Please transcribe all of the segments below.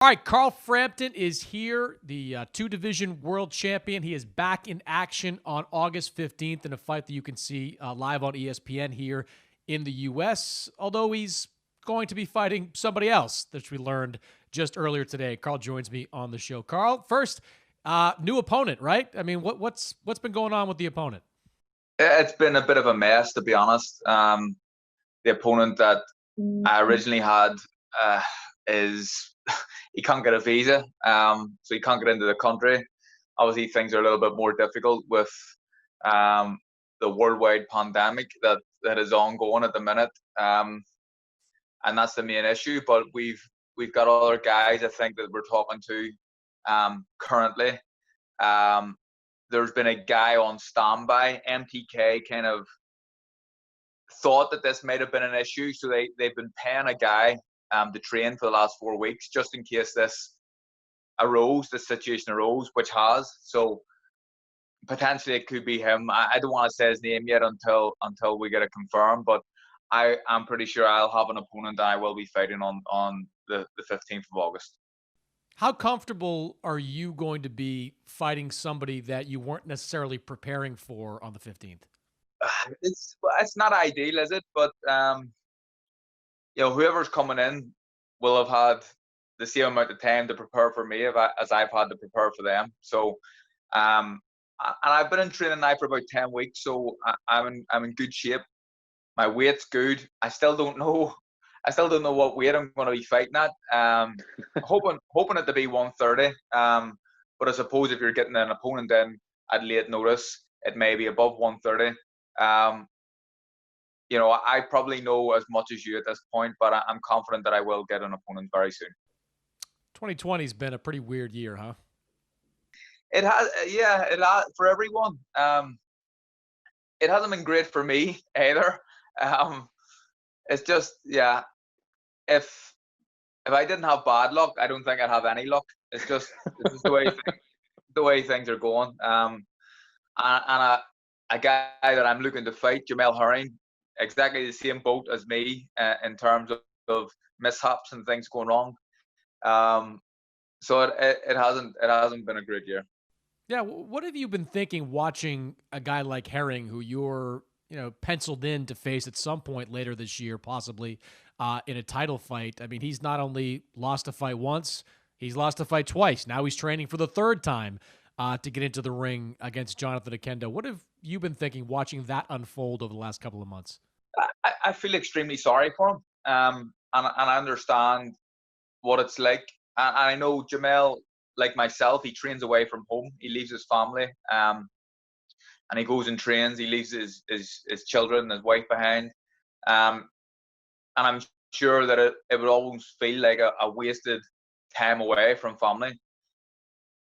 All right, Carl Frampton is here, the two-division world champion. He is back in action on August 15th in a fight that you can see live on ESPN here in the U.S., although he's going to be fighting somebody else, which we learned just earlier today. Carl joins me on the show. Carl, first, new opponent, right? I mean, what's been going on with the opponent? It's been a bit of a mess, to be honest. The opponent that I originally had is he can't get a visa, so he can't get into the country. Obviously, things are a little bit more difficult with the worldwide pandemic that is ongoing at the minute, and that's the main issue. But we've got other guys I think that we're talking to currently. There's been a guy on standby. MTK kind of thought that this might have been an issue, so they've been paying a guy to train for the last 4 weeks just in case this situation arose, which has. So potentially it could be him. I don't want to say his name yet until we get it confirmed, but I'm pretty sure I'll have an opponent that I will be fighting on the 15th of August. How comfortable are you going to be fighting somebody that you weren't necessarily preparing for on the 15th? It's not ideal, is it? But whoever's coming in will have had the same amount of time to prepare for me as I've had to prepare for them. So, and I've been in training now for about 10 weeks, so I'm in good shape. My weight's good. I still don't know what weight I'm going to be fighting at. Hoping it to be 130. But I suppose if you're getting an opponent in at late notice, it may be above 130. I probably know as much as you at this point, but I'm confident that I will get an opponent very soon. 2020 has been a pretty weird year, huh? It has, yeah, it has for everyone. It hasn't been great for me either. It's just, yeah, if I didn't have bad luck, I don't think I'd have any luck. It's just the way things are going. And a guy that I'm looking to fight, Hearn, exactly the same boat as me in terms of mishaps and things going wrong. So it hasn't been a great year. Yeah, what have you been thinking watching a guy like Herring, who you're penciled in to face at some point later this year, possibly in a title fight? I mean, he's not only lost a fight once, he's lost a fight twice. Now he's training for the third time to get into the ring against Jonathan Akendo. What have you been thinking watching that unfold over the last couple of months? I feel extremely sorry for him, and I understand what it's like. And I know Jamel, like myself, he trains away from home. He leaves his family, and he goes and trains. He leaves his children, his wife behind, and I'm sure that it would almost feel like a wasted time away from family.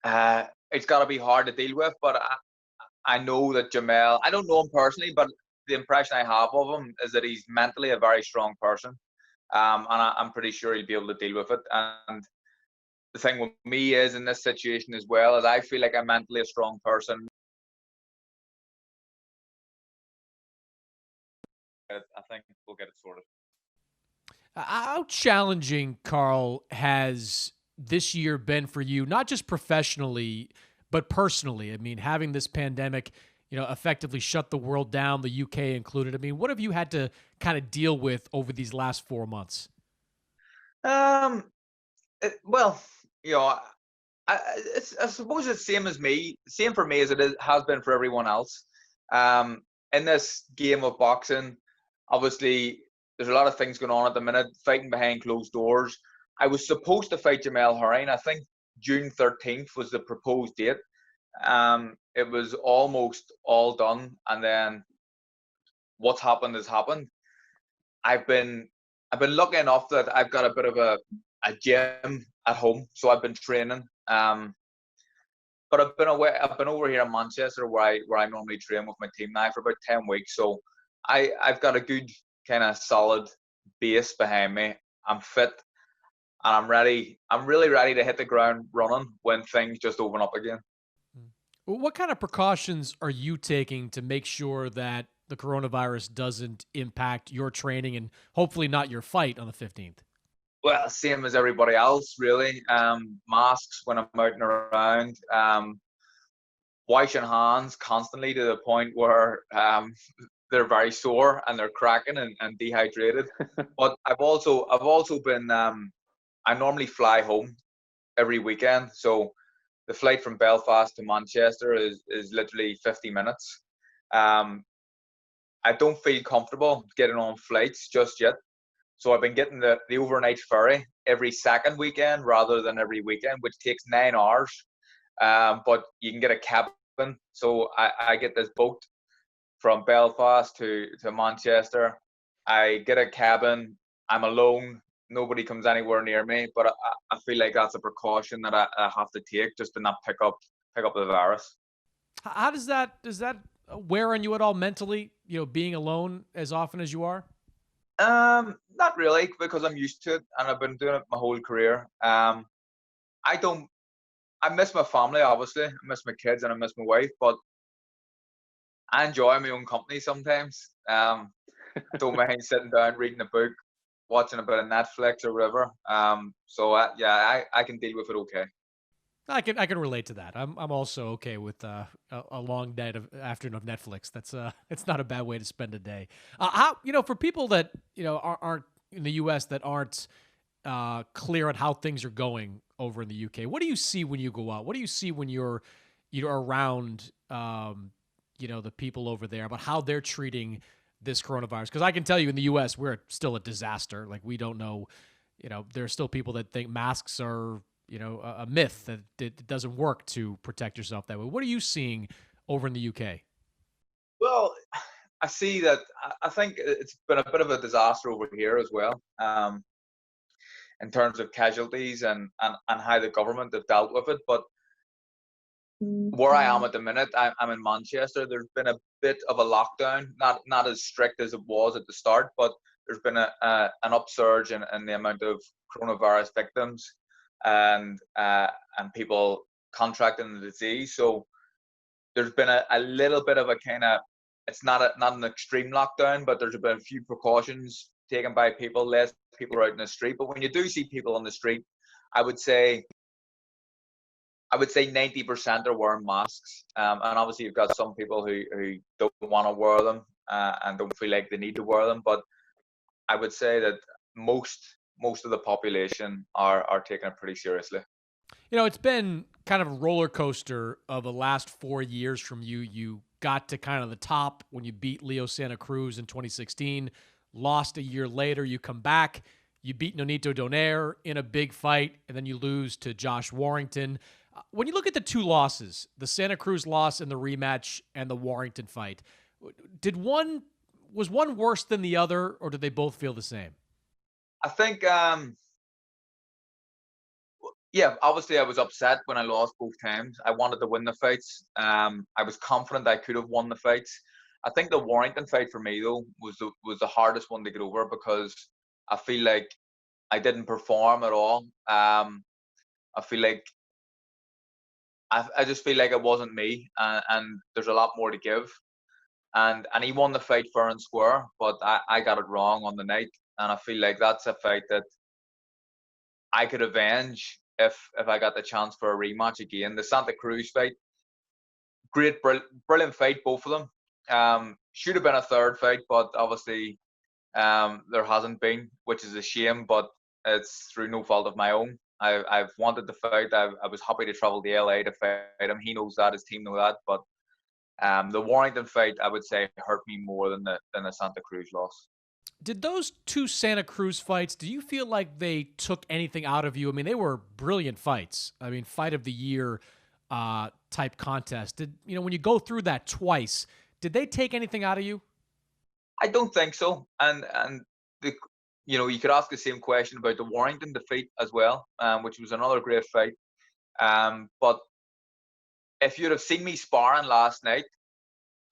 It's got to be hard to deal with, but I know that Jamel, I don't know him personally, but the impression I have of him is that he's mentally a very strong person, and I'm pretty sure he'll be able to deal with it. And the thing with me is in this situation as well, is I feel like I'm mentally a strong person. I think we'll get it sorted. How challenging, Carl, has this year been for you, not just professionally, but personally? I mean, having this pandemic, effectively shut the world down, the UK included. I mean, what have you had to kind of deal with over these last 4 months? Well, I suppose it's same for me as has been for everyone else. In this game of boxing, obviously, there's a lot of things going on at the minute, fighting behind closed doors. I was supposed to fight Hearn. I think June 13th was the proposed date. It was almost all done, and then what's happened has happened. I've been lucky enough that I've got a bit of a gym at home, so I've been training. But I've been over here in Manchester where I normally train with my team now for about 10 weeks. So I've got a good kind of solid base behind me. I'm fit and I'm ready. I'm really ready to hit the ground running when things just open up again. What kind of precautions are you taking to make sure that the coronavirus doesn't impact your training and hopefully not your fight on the 15th? Well, same as everybody else, really. Masks when I'm out and around. Washing hands constantly to the point where they're very sore and they're cracking and dehydrated. But I've also been. I normally fly home every weekend, so the flight from Belfast to Manchester is literally 50 minutes. Um, I don't feel comfortable getting on flights just yet. So I've been getting the overnight ferry every second weekend rather than every weekend, which takes 9 hours. But you can get a cabin. So I get this boat from Belfast to Manchester. I get a cabin. I'm alone. Nobody comes anywhere near me. But I feel like that's a precaution that I have to take just to not pick up the virus. How does that wear on you at all mentally? You know, being alone as often as you are. Not really, because I'm used to it and I've been doing it my whole career. I don't. I miss my family, obviously. I miss my kids and I miss my wife, but I enjoy my own company sometimes. I don't mind sitting down, reading a book, watching a bit of Netflix or whatever. Yeah, I can deal with it okay. I can relate to that. I'm also okay with a long night of afternoon of Netflix. That's it's not a bad way to spend a day. How for people that aren't in the U.S. that aren't clear on how things are going over in the U.K. What do you see when you go out? What do you see when you're around the people over there about how they're treating this coronavirus? Because I can tell you in the U.S. we're still a disaster. Like we don't know. There are still people that think masks are a myth, that it doesn't work to protect yourself that way. What are you seeing over in the UK? Well, I see that. I think it's been a bit of a disaster over here as well, in terms of casualties and how the government have dealt with it. But where I am at the minute, I'm in Manchester. There's been a bit of a lockdown, not as strict as it was at the start, but there's been an upsurge in the amount of coronavirus victims and people contracting the disease. So there's been a little bit of a kind of, it's not an extreme lockdown, but there's been a few precautions taken by people. Less people are out in the street, but when you do see people on the street, I would say 90% are wearing masks, and obviously you've got some people who don't want to wear them and don't feel like they need to wear them. But I would say that most of the population are taking it pretty seriously. It's been kind of a roller coaster of the last 4 years from you. You got to kind of the top when you beat Leo Santa Cruz in 2016, lost a year later, you come back, you beat Nonito Donaire in a big fight, and then you lose to Josh Warrington. When you look at the two losses, the Santa Cruz loss and the rematch and the Warrington fight, was one worse than the other, or did they both feel the same? I think, yeah, obviously I was upset when I lost both times. I wanted to win the fights. I was confident I could have won the fights. I think the Warrington fight for me though was the hardest one to get over, because I feel like I didn't perform at all. I feel like I just feel like it wasn't me, and there's a lot more to give. And he won the fight fair and square, but I got it wrong on the night, and I feel like that's a fight that I could avenge if I got the chance for a rematch again. The Santa Cruz fight, great, brilliant fight, both of them. Should have been a third fight, but obviously there hasn't been, which is a shame, but it's through no fault of my own. I've wanted to fight. I was happy to travel to LA to fight him. He knows that, his team know that, but the Warrington fight, I would say, hurt me more than the Santa Cruz loss. Did those two Santa Cruz fights, do you feel like they took anything out of you? I mean, they were brilliant fights. I mean, fight of the year type contest. When you go through that twice, did they take anything out of you? I don't think so. And the you could ask the same question about the Warrington defeat as well, which was another great fight. But if you'd have seen me sparring last night,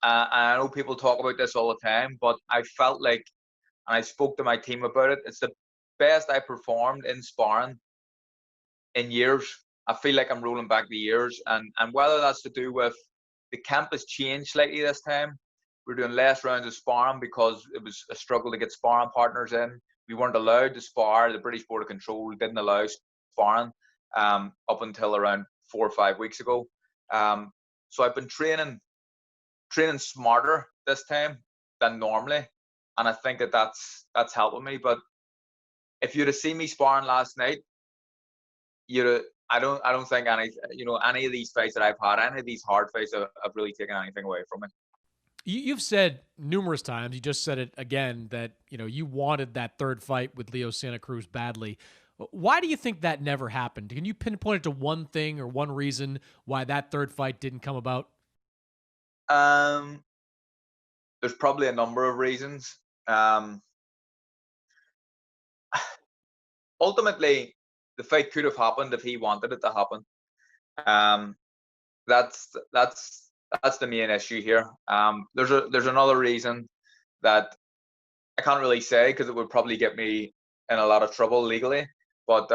and I know people talk about this all the time, but I felt like, and I spoke to my team about it, it's the best I performed in sparring in years. I feel like I'm rolling back the years, and whether that's to do with the camp has changed slightly this time. We're doing less rounds of sparring because it was a struggle to get sparring partners in. we weren't allowed to spar. The British Board of Control didn't allow sparring up until around 4 or 5 weeks ago. So I've been training smarter this time than normally, and I think that's helping me. But if you'd have seen me sparring last night, I don't think any of these fights that I've had, any of these hard fights have really taken anything away from me. You've said numerous times, you just said it again, that you wanted that third fight with Leo Santa Cruz badly. Why do you think that never happened? Can you pinpoint it to one thing or one reason why that third fight didn't come about? There's probably a number of reasons. Ultimately, the fight could have happened if he wanted it to happen. That's the main issue here. There's another reason that I can't really say because it would probably get me in a lot of trouble legally. But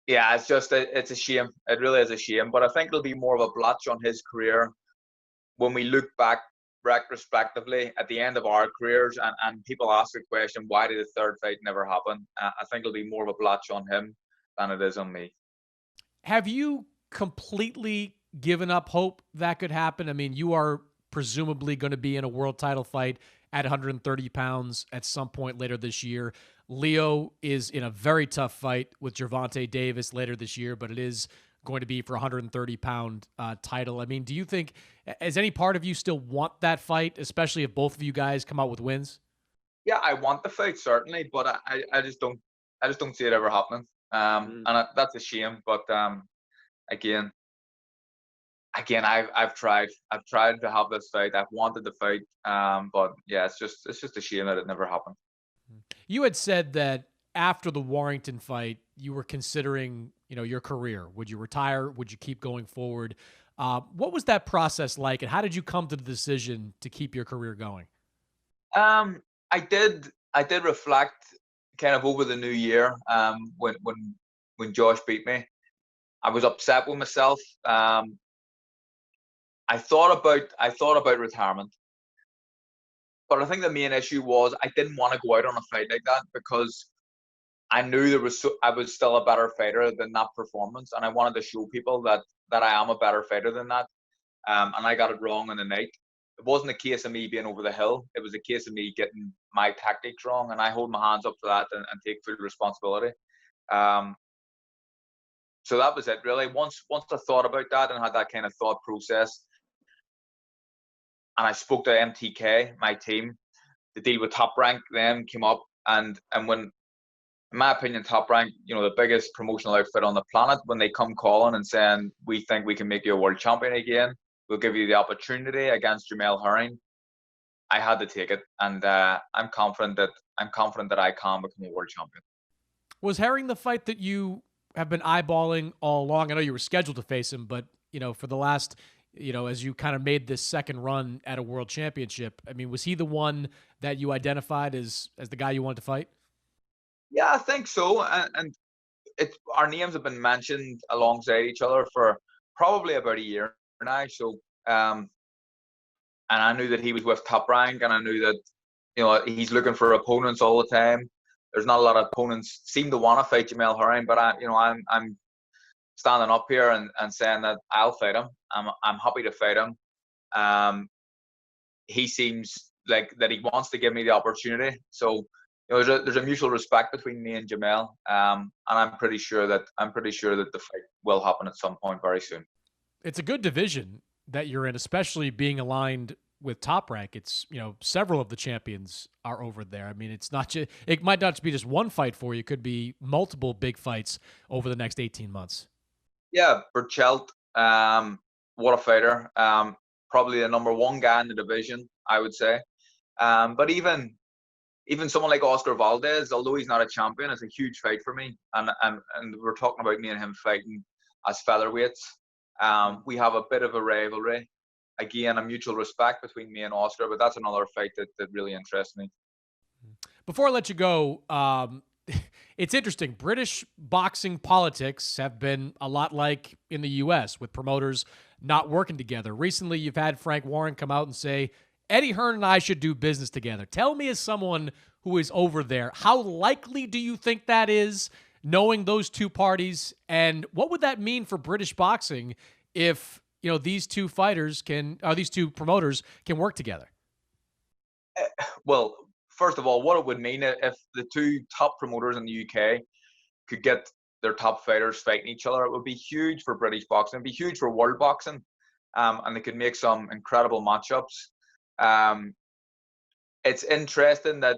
yeah, it's a shame. It really is a shame. But I think it'll be more of a blotch on his career when we look back retrospectively at the end of our careers, and people ask the question, why did the third fight never happen? I think it'll be more of a blotch on him than it is on me. Have you completely given up hope that could happen? I mean, you are presumably going to be in a world title fight at 130 pounds at some point later this year. Leo is in a very tough fight with Gervonta Davis later this year, but it is going to be for 130-pound title. I mean, do you think, as any part of you still want that fight, especially if both of you guys come out with wins? Yeah, I want the fight certainly, but I just don't see it ever happening. And that's a shame. But again, I've tried to have this fight. I've wanted the fight, but yeah, it's just a shame that it never happened. You had said that after the Warrington fight, you were considering, your career. Would you retire? Would you keep going forward? What was that process like, and how did you come to the decision to keep your career going? I did reflect kind of over the new year. When Josh beat me, I was upset with myself. I thought about retirement, but I think the main issue was I didn't want to go out on a fight like that because I knew I was still a better fighter than that performance, and I wanted to show people that I am a better fighter than that. And I got it wrong in the night. It wasn't a case of me being over the hill. It was a case of me getting my tactics wrong, and I hold my hands up for that and take full responsibility. So that was it, really. Once I thought about that and had that kind of thought process, and I spoke to MTK, my team, the deal with Top Rank then came up, and when, in my opinion, Top Rank, the biggest promotional outfit on the planet, when they come calling and saying, we think we can make you a world champion again, we'll give you the opportunity against Jamel Hearn, I had to take it, and I'm confident that I can become a world champion. Was Hearn the fight that you have been eyeballing all along? I know you were scheduled to face him, but for the last, as you kind of made this second run at a world championship, I mean, was he the one that you identified as the guy you wanted to fight? Yeah, I think so. And our names have been mentioned alongside each other for probably about a year now. So, and I knew that he was with Top Rank, and I knew that he's looking for opponents all the time. There's not a lot of opponents seem to want to fight Jamel Hearn, but I'm standing up here and saying that I'll fight him. I'm happy to fight him. He seems like that he wants to give me the opportunity. So there's a mutual respect between me and Jamel, and I'm pretty sure that the fight will happen at some point very soon. It's a good division that you're in, especially being aligned with Top Rank. It's several of the champions are over there. I mean, it might not be just one fight for you. It could be multiple big fights over the next 18 months. Yeah, Burchelt, what a fighter. Probably the number one guy in the division, I would say. But even someone like Oscar Valdez, although he's not a champion, it's a huge fight for me. And we're talking about me and him fighting as featherweights. We have a bit of a rivalry. Again, a mutual respect between me and Oscar, but that's another fight that really interests me. Before I let you go, it's interesting. British boxing politics have been a lot like in the U.S., with promoters not working together. Recently, you've had Frank Warren come out and say, Eddie Hearn and I should do business together. Tell me, as someone who is over there. How likely do you think that is, knowing those two parties? And what would that mean for British boxing if, these two promoters can work together? Well, first of all, what it would mean if the two top promoters in the UK could get their top fighters fighting each other, it would be huge for British boxing. It'd be huge for world boxing, and they could make some incredible matchups. It's interesting that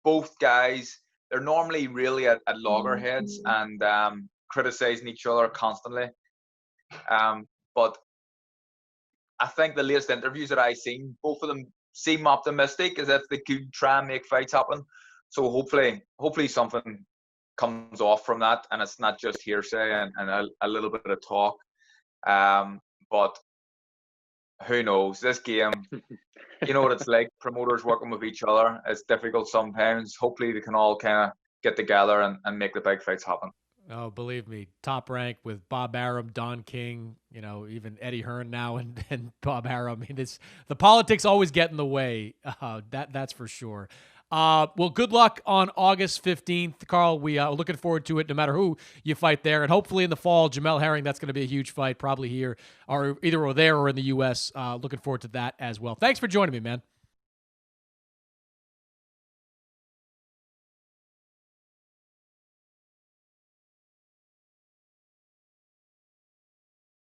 both guys, they're normally really at loggerheads and criticizing each other constantly. But I think the latest interviews that I've seen, both of them seem optimistic, as if they could try and make fights happen. So hopefully something comes off from that, and it's not just hearsay and a little bit of talk. But who knows? This game, you know what it's like, promoters working with each other. It's difficult sometimes. Hopefully they can all kind of get together and make the big fights happen. Oh, believe me, Top Rank with Bob Arum, Don King, even Eddie Hearn now and Bob Arum. I mean, the politics always get in the way. That's for sure. Well, good luck on August 15th, Carl. We are looking forward to it, no matter who you fight there. And hopefully in the fall, Jamel Herring, that's going to be a huge fight, probably here, or either there or in the U.S. Looking forward to that as well. Thanks for joining me, man.